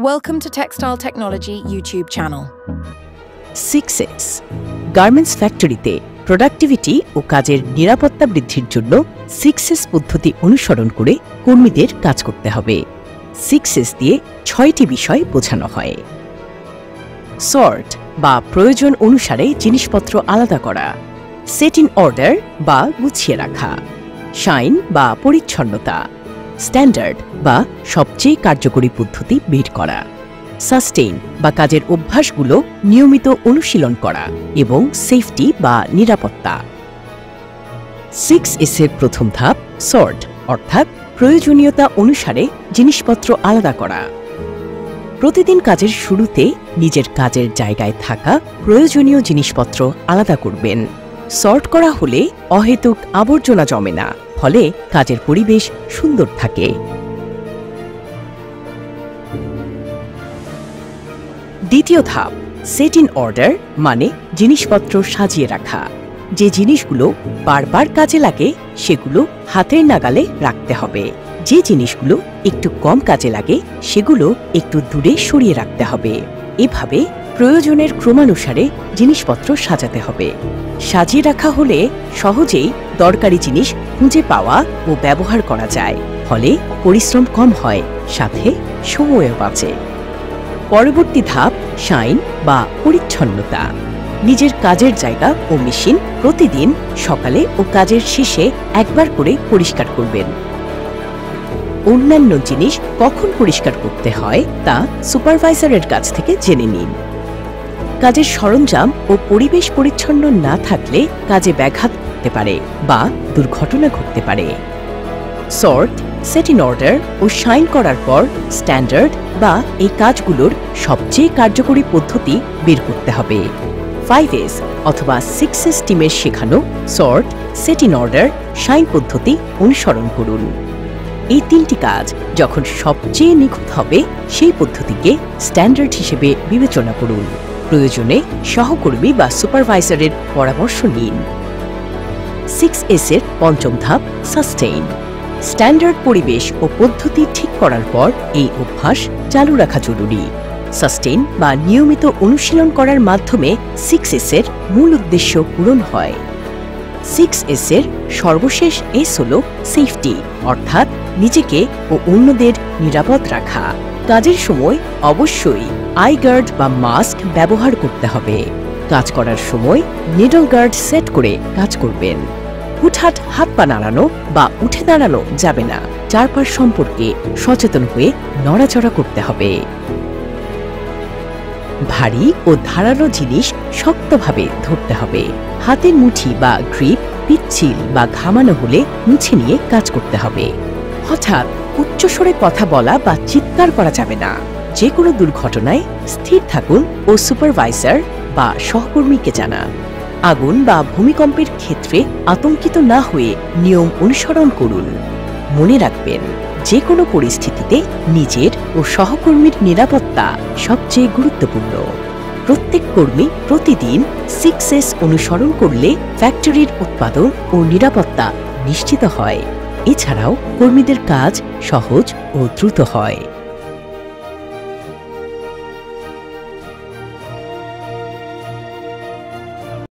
Welcome to Textile Technology YouTube channel. 6S garments ফ্যাক্টরিতে productivity ও কাজের নিরাপত্তা বৃদ্ধির জন্য 6S পদ্ধতি অনুসরণ করে কর্মীদের কাজ করতে হবে। 6S দিয়ে 6টি বিষয় বোঝানো হয়। সর্ট বা প্রয়োজন অনুসারে জিনিসপত্র আলাদা করা, সেট ইন অর্ডার বা গুছিয়ে রাখা, শাইন বা পরিচ্ছন্নতা, স্ট্যান্ডার্ড বা সবচেয়ে কার্যকরী পদ্ধতি বের করা, সাস্টেইন বা কাজের অভ্যাসগুলো নিয়মিত অনুশীলন করা এবং সেফটি বা নিরাপত্তা। 6S এর প্রথম ধাপ সর্ট অর্থাৎ প্রয়োজনীয়তা অনুসারে জিনিসপত্র আলাদা করা। প্রতিদিন কাজের শুরুতে নিজের কাজের জায়গায় থাকা প্রয়োজনীয় জিনিসপত্র আলাদা করবেন। সর্ট করা হলে অহেতুক আবর্জনা জমে না, ফলে কাজের পরিবেশ সুন্দর থাকে। দ্বিতীয় ধাপ সেট ইন অর্ডার মানে জিনিসপত্র সাজিয়ে রাখা। যে জিনিসগুলো বারবার কাজে লাগে সেগুলো হাতের নাগালে রাখতে হবে। যে জিনিসগুলো একটু কম কাজে লাগে সেগুলো একটু দূরে সরিয়ে রাখতে হবে। এভাবে প্রয়োজনের ক্রমানুসারে জিনিসপত্র সাজাতে হবে। সাজিয়ে রাখা হলে সহজেই দরকারি জিনিস খুঁজে পাওয়া ও ব্যবহার করা যায়, ফলে পরিশ্রম কম হয়, সাথে সময়ও বাঁচে। পরবর্তী ধাপ শাইন বা পরিচ্ছন্নতা। নিজের কাজের জায়গা ও মেশিন প্রতিদিন সকালে ও কাজের শেষে একবার করে পরিষ্কার করবেন। অন্যান্য জিনিস কখন পরিষ্কার করতে হয় তা সুপারভাইজারের কাছ থেকে জেনে নিন। কাজের সরঞ্জাম ও পরিবেশ পরিচ্ছন্ন না থাকলে কাজে ব্যাঘাত ঘটতে পারে বা দুর্ঘটনা ঘটতে পারে। সর্ট, সেট ইন অর্ডার ও শাইন করার পর স্ট্যান্ডার্ড বা এই কাজগুলোর সবচেয়ে কার্যকরী পদ্ধতি বের করতে হবে। 5S অথবা 6S টিমের শেখানো sort, set in order, shine পদ্ধতি অনুসরণ করুন। এই তিনটি কাজ যখন সবচেয়ে নিখুঁত হবে সেই পদ্ধতিকে স্ট্যান্ডার্ড হিসেবে বিবেচনা করুন। প্রয়োজনে সহকর্মী বা সুপারভাইজারের পরামর্শ নিন। 6S এর পঞ্চম ধাপ সাস্টেইন। স্ট্যান্ডার্ড পরিবেশ ও পদ্ধতি ঠিক করার পর এই অভ্যাস চালু রাখা জরুরি। সাস্টেইন বা নিয়মিত অনুশীলন করার মাধ্যমে 6S এর মূল উদ্দেশ্য পূরণ হয়। 6S এর সর্বশেষ এস হল সেফটি অর্থাৎ নিজেকে ও অন্যদের নিরাপদ রাখা। কাজের সময় অবশ্যই আই গার্ড বা মাস্ক ব্যবহার করতে হবে। কাজ করার সময় নিডল গার্ড সেট করে কাজ করবেন। হুটহাট হাত পা নাড়ানো বা উঠে দাঁড়ানো যাবে না। চারপাশ সম্পর্কে সচেতন হয়ে নড়াচড়া করতে হবে। ভারী ও ধারালো জিনিস শক্তভাবে ধরতে হবে। হাতের মুঠি বা গ্রিপ পিচ্ছিল বা ঘামানো হলে মুছে নিয়ে কাজ করতে হবে। হঠাৎ উচ্চস্বরে কথা বলা বা চিৎকার করা যাবে না। যে কোনো দুর্ঘটনায় স্থির থাকুন ও সুপারভাইজার বা সহকর্মীকে জানান। আগুন বা ভূমিকম্পের ক্ষেত্রে আতঙ্কিত না হয়ে নিয়ম অনুসরণ করুন। মনে রাখবেন, যে কোনো পরিস্থিতিতে নিজের ও সহকর্মীর নিরাপত্তা সবচেয়ে গুরুত্বপূর্ণ। প্রত্যেক কর্মী প্রতিদিন 6S অনুসরণ করলে ফ্যাক্টরির উৎপাদন ও নিরাপত্তা নিশ্চিত হয়। এছাড়াও কর্মীদের কাজ সহজ ও দ্রুত হয়।